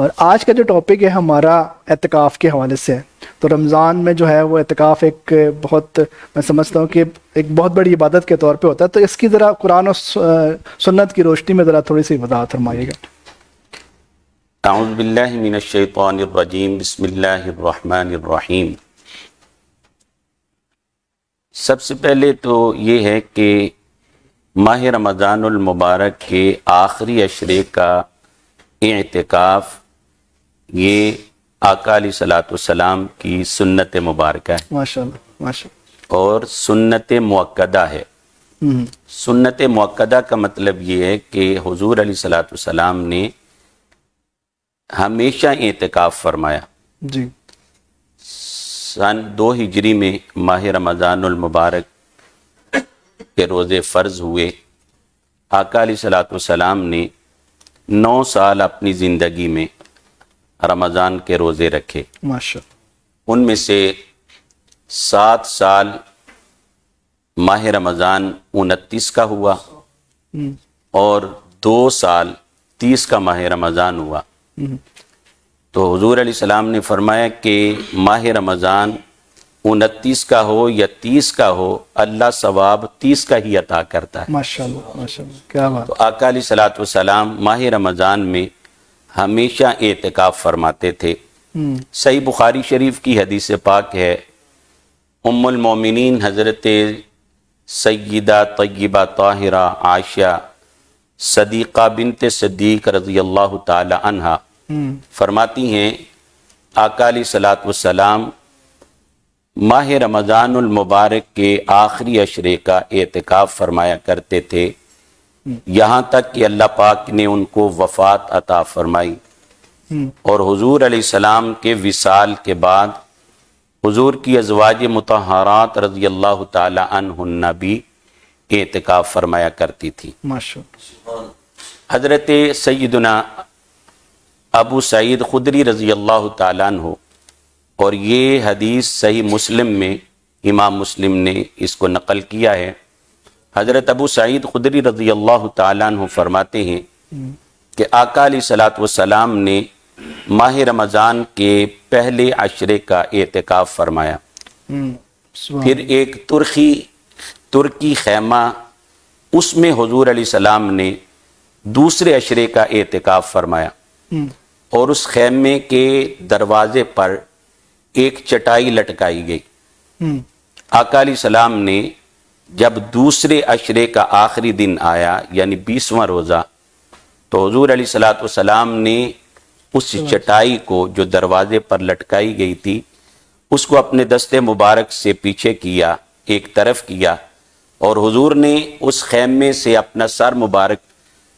اور آج کا جو ٹاپک ہے ہمارا اعتکاف کے حوالے سے ہے. تو رمضان میں جو ہے وہ اعتکاف ایک بہت، میں سمجھتا ہوں کہ ایک بہت بڑی عبادت کے طور پہ ہوتا ہے. تو اس کی ذرا قرآن و سنت کی روشنی میں ذرا تھوڑی سی وضاحت فرمائیے گا. اعوذ باللہ من الشیطان الرجیم، بسم اللہ الرحمن الرحیم. سب سے پہلے تو یہ ہے کہ ماہ رمضان المبارک کے آخری عشرے کا اعتکاف یہ آقا علیہ الصلوۃ والسلام کی سنت مبارکہ ہے، ماشاءاللہ ماشاءاللہ، اور سنت مؤکدہ ہے. سنت مؤکدہ کا مطلب یہ ہے کہ حضور علیہ الصلوۃ والسلام نے ہمیشہ اعتکاف فرمایا. جی. سن 2 ہجری میں ماہ رمضان المبارک کے روزے فرض ہوئے. آقا علیہ الصلوۃ والسلام نے 9 سال اپنی زندگی میں رمضان کے روزے رکھے. ماشاءاللہ. ان میں سے 7 سال ماہ رمضان 29 کا ہوا اور 2 سال 30 کا ماہ رمضان ہوا. تو حضور علیہ السلام نے فرمایا کہ ماہ رمضان 29 کا ہو یا 30 کا ہو، اللہ ثواب 30 کا ہی عطا کرتا ہے. ماشاءاللہ ماشاءاللہ، کیا بات. تو آقا علیہ الصلوۃ والسلام ماہ رمضان میں ہمیشہ اعتکاف فرماتے تھے. صحیح بخاری شریف کی حدیث پاک ہے، ام المومنین حضرت سیدہ طیبہ طاہرہ عائشہ صدیقہ بنت صدیق رضی اللہ تعالی عنہا فرماتی ہیں آقا علیہ الصلوۃ والسلام ماہ رمضان المبارک کے آخری عشرے کا اعتکاف فرمایا کرتے تھے، یہاں تک کہ اللہ پاک نے ان کو وفات عطا فرمائی. اور حضور علیہ السلام کے وصال کے بعد حضور کی ازواج مطہرات رضی اللہ تعالی عنہن بھی اعتکاف فرمایا کرتی تھی. ماشاءاللہ. حضرت سیدنا ابو سعید خدری رضی اللہ تعالیٰ عنہ، اور یہ حدیث صحیح مسلم میں امام مسلم نے اس کو نقل کیا ہے. حضرت ابو سعید خدری رضی اللہ تعالیٰ عنہ فرماتے ہیں کہ آقا علیہ الصلوۃ والسلام نے ماہ رمضان کے پہلے عشرے کا اعتکاف فرمایا. پھر ایک ترکی خیمہ، اس میں حضور علیہ السلام نے دوسرے عشرے کا اعتکاف فرمایا، اور اس خیمے کے دروازے پر ایک چٹائی لٹکائی گئی. آقا علیہ السلام نے جب دوسرے عشرے کا آخری دن آیا یعنی 20واں روزہ، تو حضور علیہ الصلوۃ والسلام نے اس چٹائی کو جو دروازے پر لٹکائی گئی تھی اس کو اپنے دست مبارک سے پیچھے کیا، ایک طرف کیا، اور حضور نے اس خیمے سے اپنا سر مبارک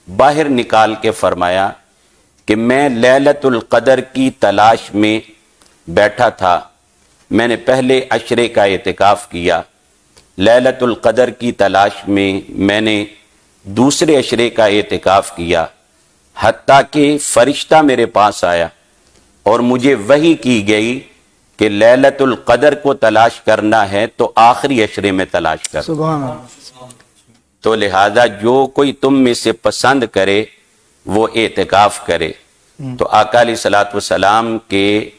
باہر نکال کے فرمایا کہ میں لیلۃ القدر کی تلاش میں بیٹھا تھا. میں نے پہلے عشرے کا اعتکاف کیا، لیلۃ القدر کی تلاش میں میں نے دوسرے عشرے کا اعتکاف کیا، حتیٰ کہ فرشتہ میرے پاس آیا اور مجھے وحی کی گئی کہ لیلۃ القدر کو تلاش کرنا ہے تو آخری عشرے میں تلاش کر. سبحان اللہ. تو لہذا جو کوئی تم میں سے پسند کرے وہ اعتکاف کرے. تو آقا علیہ الصلوۃ والسلام کے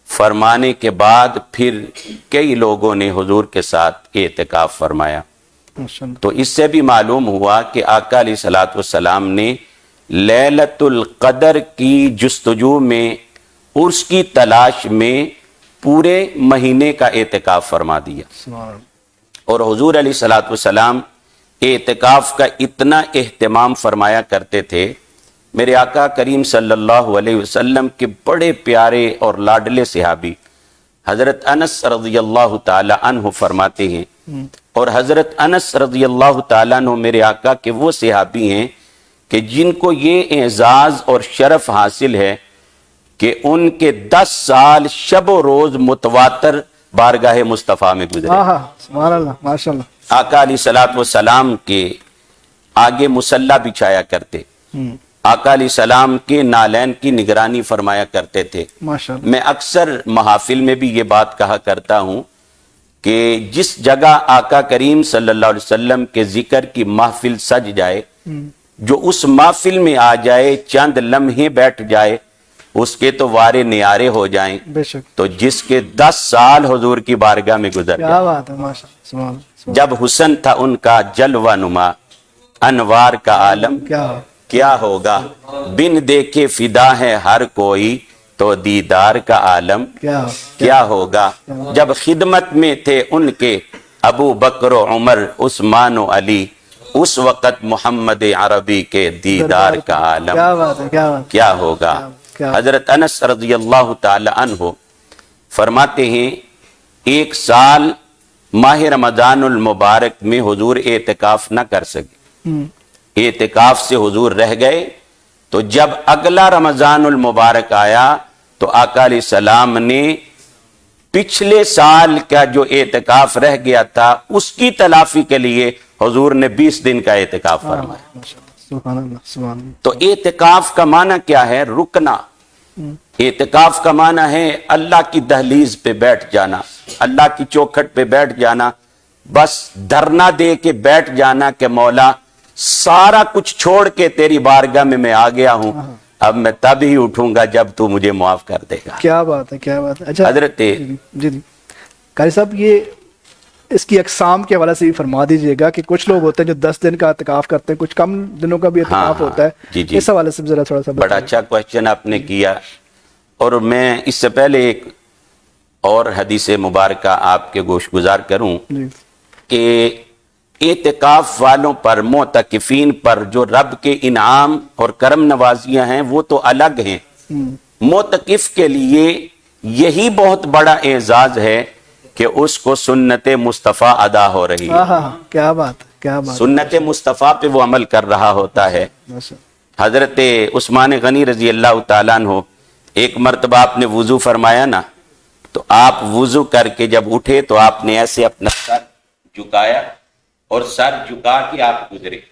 فرمانے کے بعد پھر کئی لوگوں نے حضور کے ساتھ اعتکاف فرمایا. تو اس سے بھی معلوم ہوا کہ آقا علیہ الصلوۃ والسلام نے لیلۃ القدر کی جستجو میں، عرس کی تلاش میں پورے مہینے کا اعتکاف فرما دیا. اور حضور علیہ الصلوۃ والسلام اعتکاف کا اتنا اہتمام فرمایا کرتے تھے. میرے آقا کریم صلی اللہ علیہ وسلم کے بڑے پیارے اور لاڈلے صحابی حضرت انس رضی اللہ تعالی عنہ فرماتے ہیں، اور حضرت انس رضی اللہ تعالیٰ عنہ میرے آقا کے وہ صحابی ہیں کہ جن کو یہ اعزاز اور شرف حاصل ہے کہ ان کے 10 سال شب و روز متواتر بارگاہ مصطفیٰ میں گزرے. سبحان اللہ ماشاءاللہ. آقا علیہ الصلوۃ والسلام کے آگے مصلی بچھایا کرتے، آقا علیہ السلام کے نالین کی نگرانی فرمایا کرتے تھے. ماشاءاللہ. میں اکثر محافل میں بھی یہ بات کہا کرتا ہوں کہ جس جگہ آقا کریم صلی اللہ علیہ وسلم کے ذکر کی محفل سج جائے، جو اس محفل میں آ جائے، چند لمحے بیٹھ جائے، उसके तो वारे नियारे हो जाएं, बेशक, तो जिसके 10 साल हुजूर की बारगाह में गुजर क्या गए। बात है, माशाअल्लाह, सुभान अल्लाह, जब हुस्न था उनका जलवा नुमा, अनवार का आलम क्या होगा, बिन देखे फिदा है हर कोई, तो दीदार का आलम क्या होगा। जब खिदमत में थे उनके अबू बकर उमर उस्मान अली, उस वक़्त मोहम्मद अरबी के दीदार का आलम क्या होगा। हजरत अनस रज़ी अल्लाह ताला अन्हु फरमाते हैं, एक साल माह रमज़ानुल मुबारक में हुजूर एतिकाफ न कर सके, एतिकाफ से हुजूर रह गए। तो जब अगला रमज़ानुल मुबारक आया तो आका अलैहिस्सलाम ने पिछले साल का जो एतिकाफ रह गया था उसकी तलाफी के लिए हुजूर ने 20 दिन का एतिकाफ फरमाया। सुभान अल्लाह, सुभान अल्लाह। तो एतिकाफ का माना क्या है? रुकना। एतिकाफ का माना है अल्लाह की दहलीज पे बैठ जाना, अल्लाह की चौखट पे बैठ जाना, बस धरना दे के बैठ जाना कि मौला सारा कुछ छोड़ के तेरी बारगाह में मैं आ गया हूं, अब मैं तब ही उठूंगा जब तू मुझे माफ कर देगा। क्या बात है, क्या बात है। अच्छा हजरत जी जी कारी साहब, ये इसकी अकसाम के हवाले से भी फरमा दीजिएगा कि कुछ लोग होते हैं जो 10 दिन का इतिकाफ करते हैं, कुछ कम दिनों का भी इतिकाफ होता है। जी जी, इस हवाले से जरा थोड़ा सा बड़ा अच्छा क्वेश्चन आपने किया। और मैं इससे पहले एक और हदीस मुबारक आपके गोश गुजार करूं कि एतिकाफ वालों पर, मोतकिफीन पर जो रब के इनाम और करम नवाजियां हैं वो तो अलग हैं। मोतकिफ के लिए यही बहुत एजाज एजाज है कि उसको सुन्नत मुस्तफ़ा अदा हो रही है। क्या बात, क्या बात। सुन्नत मुस्तफ़ा पे वो अमल कर रहा होता है। हजरत उस्मान गनी रजी अल्लाह ताला अन्हु, एक मर्तबा आपने वुजू फरमाया ना, तो आप वुजू करके जब उठे तो आपने ऐसे अपना सर झुकाया और सर झुका के आप गुजरे।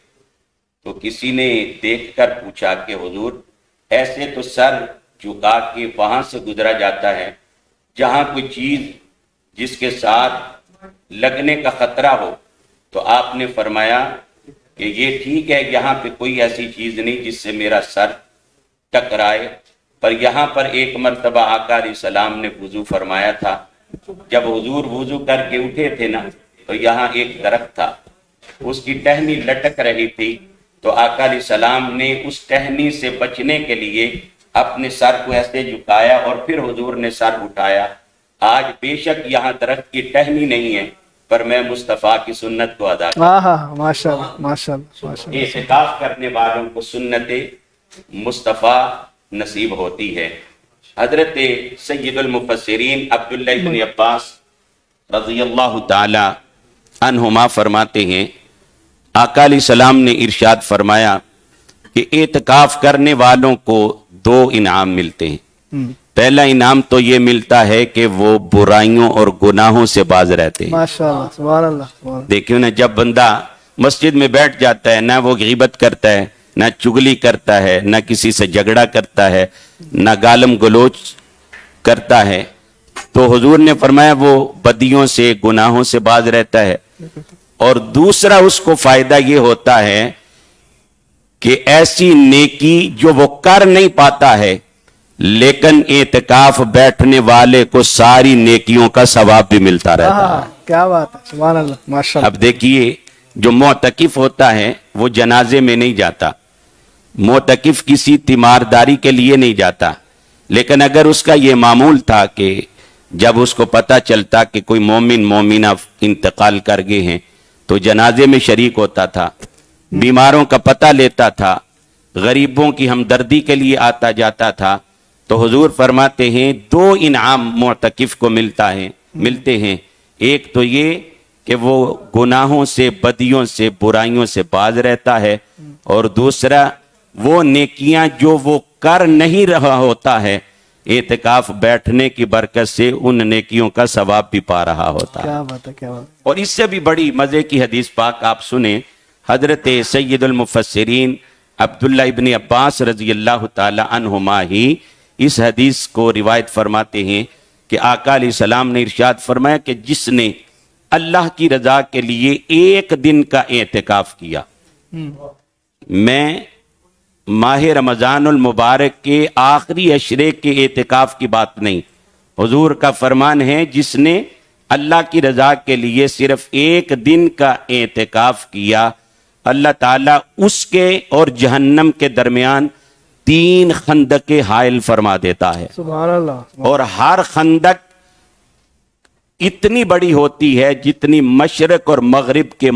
तो किसी ने देखकर पूछा कि हुजूर ऐसे तो सर झुका के वहां से गुजरा जाता है जहां कोई चीज जिसके साथ लगने का खतरा हो। तो आपने फरमाया कि ये ठीक है, यहाँ पे कोई ऐसी चीज नहीं जिससे मेरा सर टकराए, पर यहाँ पर एक मर्तबा आका अलैहिस्सलाम ने वुजू फरमाया था। जब हुजूर वुजू करके उठे थे ना, तो यहाँ एक दरख्त था, उसकी टहनी लटक रही थी। तो आका अलैहिस्सलाम ने उस टहनी से बचने के लिए अपने सर को ऐसे झुकाया और फिर हुजूर ने सर उठाया। आज बेशक यहाँ दरख्त की टहनी नहीं है, पर मैं मुस्तफ़ा की सुन्नत को अदा माशाअल्लाह, माशाअल्लाह। एतिकाफ करने वालों को सुन्नत मुस्तफ़ा नसीब होती है। हजरत सय्यदुल मुफस्सिरीन अब्दुल्ला इब्न अब्बास रज़ियल्लाहु ताला अन्हुमा फरमाते हैं, आका अलैहिस्सलाम ने इरशाद फरमाया कि एतिकाफ करने वालों को 2 इनाम मिलते हैं। पहला इनाम तो ये मिलता है कि वो बुराइयों और गुनाहों से बाज रहते हैं। माशाअल्लाह, सुभान अल्लाह। देखियो ना, जब बंदा मस्जिद में बैठ जाता है, ना वो गीबत करता है, ना चुगली करता है, ना किसी से झगड़ा करता है, ना गालम गलोच करता है, तो हुजूर ने फरमाया वो बदियों से, गुनाहों से बाज रहता है। और दूसरा उसको फायदा ये होता है कि ऐसी नेकी जो वो कर नहीं पाता है, लेकिन एतिकाफ बैठने वाले को सारी नेकियों का सवाब भी मिलता रहता है। क्या बात है, सुभान अल्लाह, माशाअल्लाह। अब देखिए, जो मोतकिफ होता है वो जनाजे में नहीं जाता, मोतकिफ किसी तीमारदारी के लिए नहीं जाता, लेकिन अगर उसका ये मामूल था कि जब उसको पता चलता कि कोई मोमिन मोमिना इंतकाल कर गए हैं तो जनाजे में शरीक होता था, बीमारों का पता लेता था, गरीबों की हमदर्दी के लिए आता जाता था। तो हुजूर फरमाते हैं 2 इनाम मोतकिफ को मिलते हैं। एक तो ये कि वो गुनाहों से, बदियों से, बुराइयों से बाज रहता है, और दूसरा वो नेकियां जो वो कर नहीं रहा होता है, एतिकाफ बैठने की बरकत से उन नेकियों का सवाब भी पा रहा होता है। क्या बात है, क्या बात। और इससे भी बड़ी मजे की हदीस पाक आप सुने। हजरत सय्यदुल मुफस्सिरीन अब्दुल्ला इब्न अब्बास रज़ी अल्लाह ताला अन्हुमा ही इस हदीस को रिवायत फरमाते हैं कि आका अलैहिस्सलाम ने इरशाद फरमाया कि जिसने अल्लाह की रजा के लिए 1 दिन का एतिकाफ किया, मैं माह रमज़ान मुबारक के आखिरी अशरे के एतिकाफ की बात नहीं। हुजूर का फरमान है, जिसने अल्लाह की रज़ा के लिए सिर्फ एक दिन का एतिकाफ किया, अल्लाह ताला उसके और जहन्नम के दरमियान 3 खंदके हायल फरमा देता है। सुभान अल्लाह। और हर खंदक इतनी बड़ी होती है जितनी मशरक और मगरिब के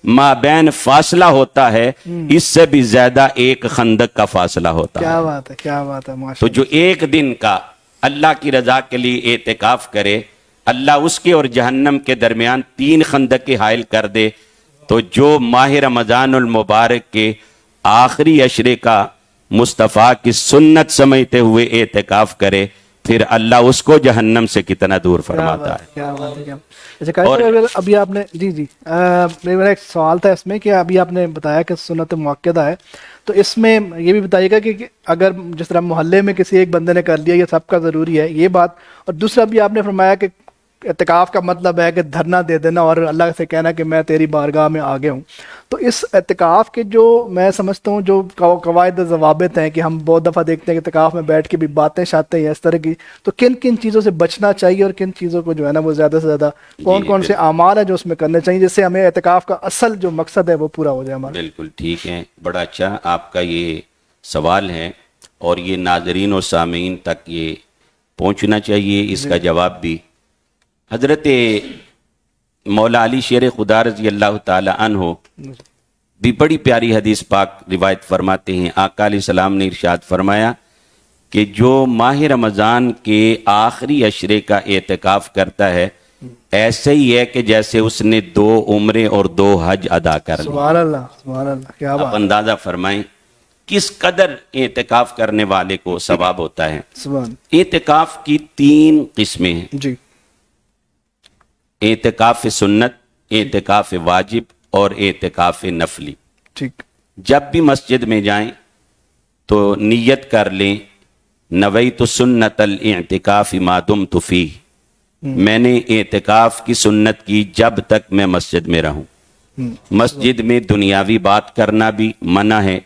माबैन फासला होता है, इससे भी ज्यादा एक खंदक का फासला होता है। क्या बात है, क्या बात है, तो माशाअल्लाह। जो एक दिन का अल्लाह की रजा के लिए एतिकाफ करे, अल्लाह उसके और जहन्नम के दरमियान 3 खंदके हायल कर दे। तो जो माह रमज़ानुल मुबारक के आखिरी अशरे का मुस्तफ़ा की सुन्नत समझते हुए एतिकाफ करे, फिर अल्लाह उसको जहन्नम से कितना दूर फरमाता है। क्या बात है, क्या। अच्छा कायद, अभी आपने जी जी मेरा एक सवाल था इसमें कि अभी आपने बताया कि सुन्नत मुअक्कदा है, तो इसमें ये भी बताइएगा कि अगर जिस तरह मोहल्ले में किसी एक बंदे ने कर लिया, ये सबका ज़रूरी है ये बात। और दूसरा भी आपने फरमाया कि एतिकाफ का मतलब है कि धरना दे देना और अल्लाह से कहना कि मैं तेरी बारगाह में आ गया हूँ। तो इस एतिकाफ के जो मैं समझता हूँ जो कवायद ज़वाबित हैं, कि हम बहुत दफ़ा देखते हैं कि एतिकाफ में बैठ के भी बातें शातें हैं इस तरह की, तो किन किन चीज़ों से बचना चाहिए और किन चीज़ों को जो है ना वो ज़्यादा से ज़्यादा कौन कौन से आमाल हैं जो उसमें करने चाहिए, जिससे हमें एतिकाफ का असल जो मकसद है वो पूरा हो जाए हमारा। बिल्कुल ठीक है, बड़ा अच्छा आपका ये सवाल है और ये नाजरीन और सामीन तक ये पहुँचना चाहिए, इसका जवाब भी। हज़रत मौला अली शेर खुदा रज़ी अल्लाह ताला अन्हो भी बड़ी प्यारी हदीस पाक रिवायत फरमाते हैं। आका अलैहिस्सलाम ने इरशाद फरमाया कि जो माह रमज़ान के आखिरी अशरे का एतिकाफ करता है, ऐसे ही है कि जैसे उसने 2 उम्रे और 2 हज अदा कर लिए। सुभान अल्लाह, सुभान अल्लाह, क्या बात। आप अंदाजा फरमाएं किस कदर एतिकाफ करने वाले को सवाब होता है। सुभान। एतिकाफ की 3 किस्में हैं, जी। एतिकाफ सुन्नत, एतिकाफ वाजिब और एतिकाफ नफली। ठीक। जब भी मस्जिद में जाएं तो नियत कर लें, नवैतु सुन्नतल इतिकाफ मा दुमतु फीह, मैंने एतिकाफ की सुन्नत की जब तक मैं मस्जिद में रहूं। मस्जिद में दुनियावी बात करना भी मना है,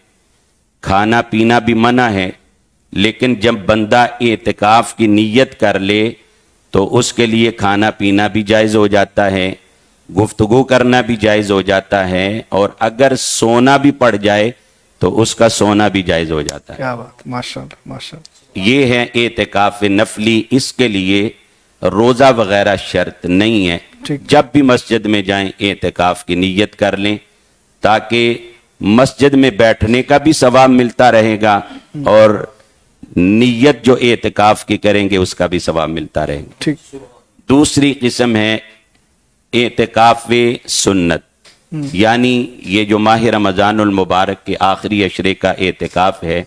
खाना पीना भी मना है, लेकिन जब बंदा एतिकाफ की नियत कर ले तो उसके लिए खाना पीना भी जायज़ हो जाता है, गुफ्तगू करना भी जायज़ हो जाता है, और अगर सोना भी पड़ जाए तो उसका सोना भी जायज़ हो जाता है। क्या बात, माशाअल्लाह, माशाअल्लाह। ये है एतिकाफ नफली। इसके लिए रोज़ा वगैरह शर्त नहीं है। जब भी मस्जिद में जाएं एतिकाफ की नियत कर लें, ताकि मस्जिद में बैठने का भी सवाब मिलता रहेगा और नियत जो एतिकाफ की करेंगे उसका भी सवाब मिलता रहेगा। ठीक। दूसरी किस्म है एतिकाफ सुन्नत, यानी ये जो माह रमज़ानुल मुबारक के आखिरी अशरे का एतिकाफ है,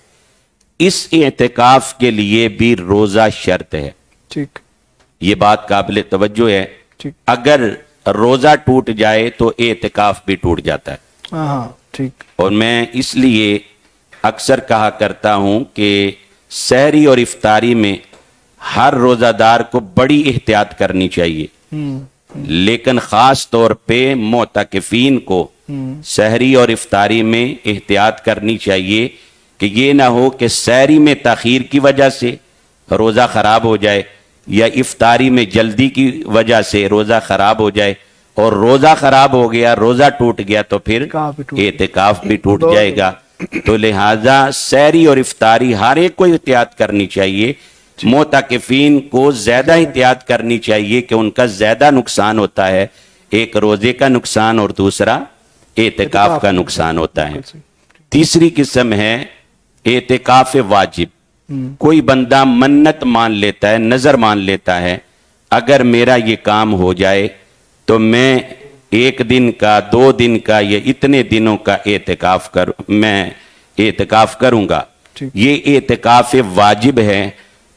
इस एतिकाफ के लिए भी रोज़ा शर्त है। ठीक। ये बात काबिल तवज्जो है। ठीक। अगर रोज़ा टूट जाए तो एतिकाफ भी टूट जाता है। हाँ, ठीक। और मैं इसलिए अक्सर कहा करता हूं कि सहरी और इफ्तारी में हर रोज़ादार को बड़ी एहतियात करनी चाहिए, लेकिन ख़ास तौर पे मोतकिफ़ीन को सहरी और इफ्तारी में एहतियात करनी चाहिए कि ये ना हो कि सहरी में ताख़ीर की वजह से रोज़ा ख़राब हो जाए या इफ्तारी में जल्दी की वजह से रोज़ा ख़राब हो जाए, और रोज़ा ख़राब हो गया, रोज़ा टूट गया तो फिर एतिकाफ भी टूट जाएगा। तो लिहाजा सहरी और इफ्तारी हर एक को एहतियात करनी चाहिए। मोतकिफ़ीन को ज़्यादा एहतियात करनी चाहिए कि उनका ज़्यादा नुकसान होता है, एक रोज़े का नुकसान और दूसरा एतिकाफ का नुकसान होता है। तीसरी किस्म है एतिकाफ वाजिब। कोई बंदा मन्नत मान लेता है, नज़र मान लेता है, अगर मेरा ये काम हो जाए तो मैं 1 दिन का, 2 दिन का या इतने दिनों का मैं एतिकाफ करूंगा। ये एतिकाफ वाजिब है।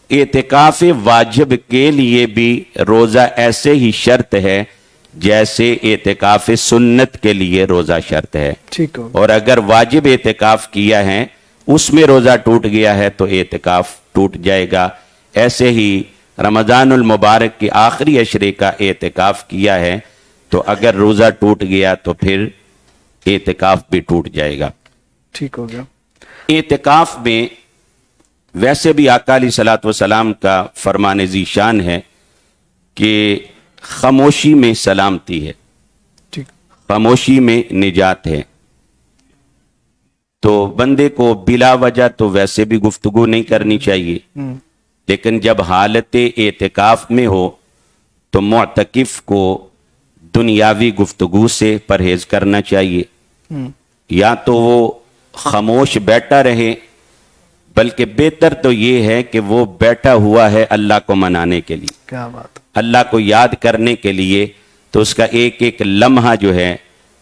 एतिकाफ वाजिब के लिए भी रोज़ा ऐसे ही शर्त है जैसे एतिकाफ सुन्नत के लिए रोज़ा शर्त है। ठीक हो। और अगर वाजिब एतिकाफ किया है उसमें रोज़ा टूट गया है तो एतिकाफ टूट जाएगा। ऐसे ही रमज़ानुल मुबारक के आखिरी अशरे का एतिकाफ किया है तो अगर रोज़ा टूट गया तो फिर एतिकाफ भी टूट जाएगा। ठीक हो गया। اعتکاف میں ویسے بھی آقا علیہ الصلوۃ والسلام کا فرمان ذیشان ہے کہ خاموشی میں سلامتی ہے، ٹھیک، خاموشی میں نجات ہے. تو بندے کو بلا وجہ تو ویسے بھی گفتگو نہیں کرنی چاہیے، لیکن جب حالت اعتکاف میں ہو تو معتکف کو دنیاوی گفتگو سے پرہیز کرنا چاہیے. یا تو وہ خاموش بیٹھا رہے، بلکہ بہتر تو یہ ہے کہ وہ بیٹھا ہوا ہے اللہ کو منانے کے لیے، کیا بات، اللہ کو یاد کرنے کے لیے. تو اس کا ایک ایک لمحہ جو ہے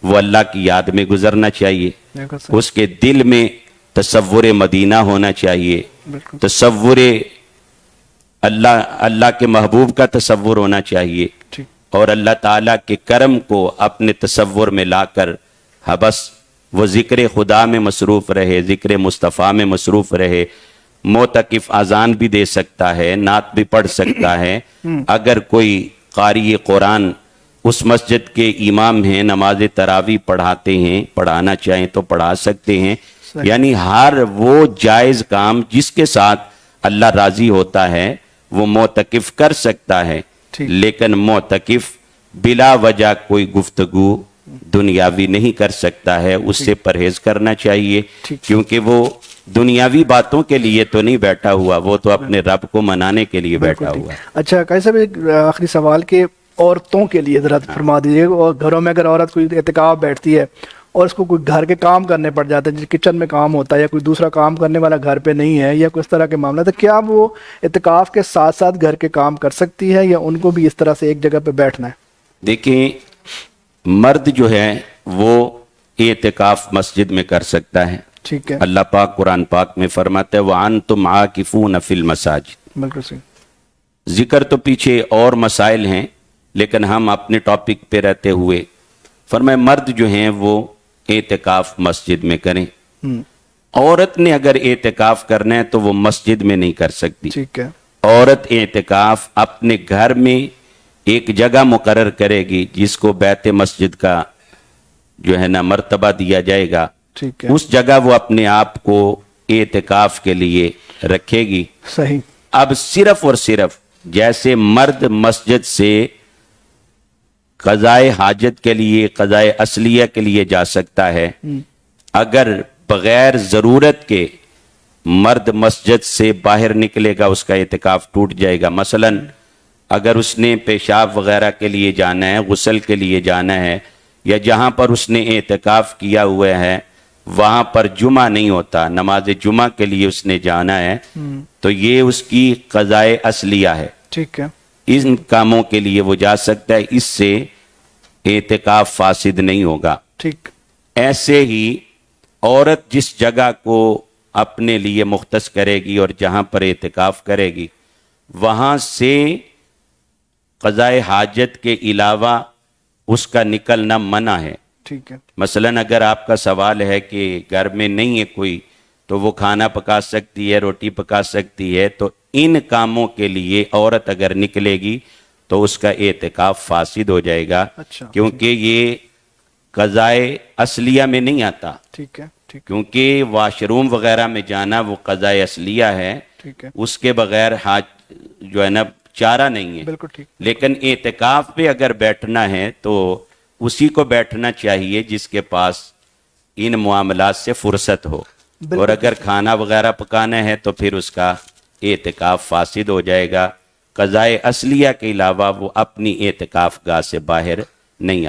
وہ اللہ کی یاد میں گزرنا چاہیے. بالکل صحیح، اس کے دل میں تصور مدینہ ہونا چاہیے، بالکل تصور اللہ کے محبوب کا تصور ہونا چاہیے، ٹھیک، اور اللہ تعالیٰ کے کرم کو اپنے تصور میں لا کر بس وہ ذکر خدا میں مصروف رہے، ذکر مصطفیٰ میں مصروف رہے. معتکف اذان بھی دے سکتا ہے، نعت بھی پڑھ سکتا ہے. اگر کوئی قاری قرآن اس مسجد کے امام ہیں، نماز تراویح پڑھاتے ہیں، پڑھانا چاہیں تو پڑھا سکتے ہیں. یعنی ہر وہ جائز کام جس کے ساتھ اللہ راضی ہوتا ہے وہ معتکف کر سکتا ہے. ٹھیک. لیکن معتکف بلا وجہ کوئی گفتگو دنیاوی نہیں کر سکتا ہے، اس سے پرہیز کرنا چاہیے، کیونکہ وہ دنیاوی باتوں کے لیے تو نہیں بیٹھا ہوا، وہ تو اپنے رب کو منانے کے لیے بیٹھا ہوا ہے. اچھا قاری صاحب، ایک آخری سوال کہ عورتوں کے لیے ذرا فرما دیجیے، اور گھروں میں اگر عورت کوئی اعتکاف بیٹھتی ہے اور اس کو کوئی گھر کے کام کرنے پڑ جاتے ہیں، جیسے کچن میں کام ہوتا ہے یا کوئی دوسرا کام کرنے والا گھر پہ نہیں ہے یا کوئی اس طرح کے معاملہ، تو کیا وہ اعتکاف کے ساتھ ساتھ گھر کے کام کر سکتی ہے یا ان کو بھی اس طرح سے ایک جگہ پہ بیٹھنا ہے؟ دیکھیں، مرد جو ہے وہ اعتکاف مسجد میں کر سکتا ہے. ٹھیک ہے، اللہ پاک قرآن پاک میں فرماتا ہے وَأَنْتُمْ عَاكِفُونَ فِي الْمَسَاجِدِ. بالکل صحیح، ذکر تو پیچھے اور مسائل ہیں، لیکن ہم اپنے ٹاپک پہ رہتے ہوئے فرمائے مرد جو ہیں وہ اعتکاف مسجد میں کریں. عورت نے اگر اعتکاف کرنا ہے تو وہ مسجد میں نہیں کر سکتی. ٹھیک ہے، عورت اعتکاف اپنے گھر میں ایک جگہ مقرر کرے گی جس کو بیت مسجد کا جو ہے نا مرتبہ دیا جائے گا. ٹھیک ہے، اس جگہ وہ اپنے آپ کو اعتکاف کے لیے رکھے گی. صحیح، اب صرف اور صرف جیسے مرد مسجد سے قضائے حاجت کے لیے، قضائے اصلیہ کے لیے جا سکتا ہے، اگر بغیر ضرورت کے مرد مسجد سے باہر نکلے گا اس کا اعتکاف ٹوٹ جائے گا. مثلا اگر اس نے پیشاب وغیرہ کے لیے جانا ہے، غسل کے لیے جانا ہے، یا جہاں پر اس نے اعتکاف کیا ہوا ہے وہاں پر جمعہ نہیں ہوتا، نماز جمعہ کے لیے اس نے جانا ہے، تو یہ اس کی قضائے اصلیہ ہے. ٹھیک ہے، ان کاموں کے لیے وہ جا سکتا ہے، اس سے اعتکاف فاسد نہیں ہوگا. ٹھیک، ایسے ہی عورت جس جگہ کو اپنے لیے مختص کرے گی اور جہاں پر اعتکاف کرے گی وہاں سے قضائے حاجت کے علاوہ اس کا نکلنا منع ہے. ٹھیک ہے، مثلا اگر آپ کا سوال ہے کہ گھر میں نہیں ہے کوئی تو وہ کھانا پکا سکتی ہے، روٹی پکا سکتی ہے، تو ان کاموں کے لیے عورت اگر نکلے گی تو اس کا اعتکاف فاسد ہو جائے گا. اچھا، کیونکہ یہ قضائے اصلیہ میں نہیں آتا، ٹھیک ہے، ٹھیک، کیونکہ واش روم وغیرہ میں جانا وہ قضائے اصلیہ ہے، ٹھیک ہے، اس کے بغیر جو ہے نا چارہ نہیں ہے. بالکل ٹھیک، لیکن اعتکاف پہ اگر بیٹھنا ہے تو اسی کو بیٹھنا چاہیے جس کے پاس ان معاملات سے فرصت ہو. اور اگر کھانا وغیرہ پکانا ہے تو پھر اس کا اعتکاف فاسد ہو جائے گا. قضائے اصلیہ کے علاوہ وہ اپنی اعتکاف گاہ سے باہر نہیں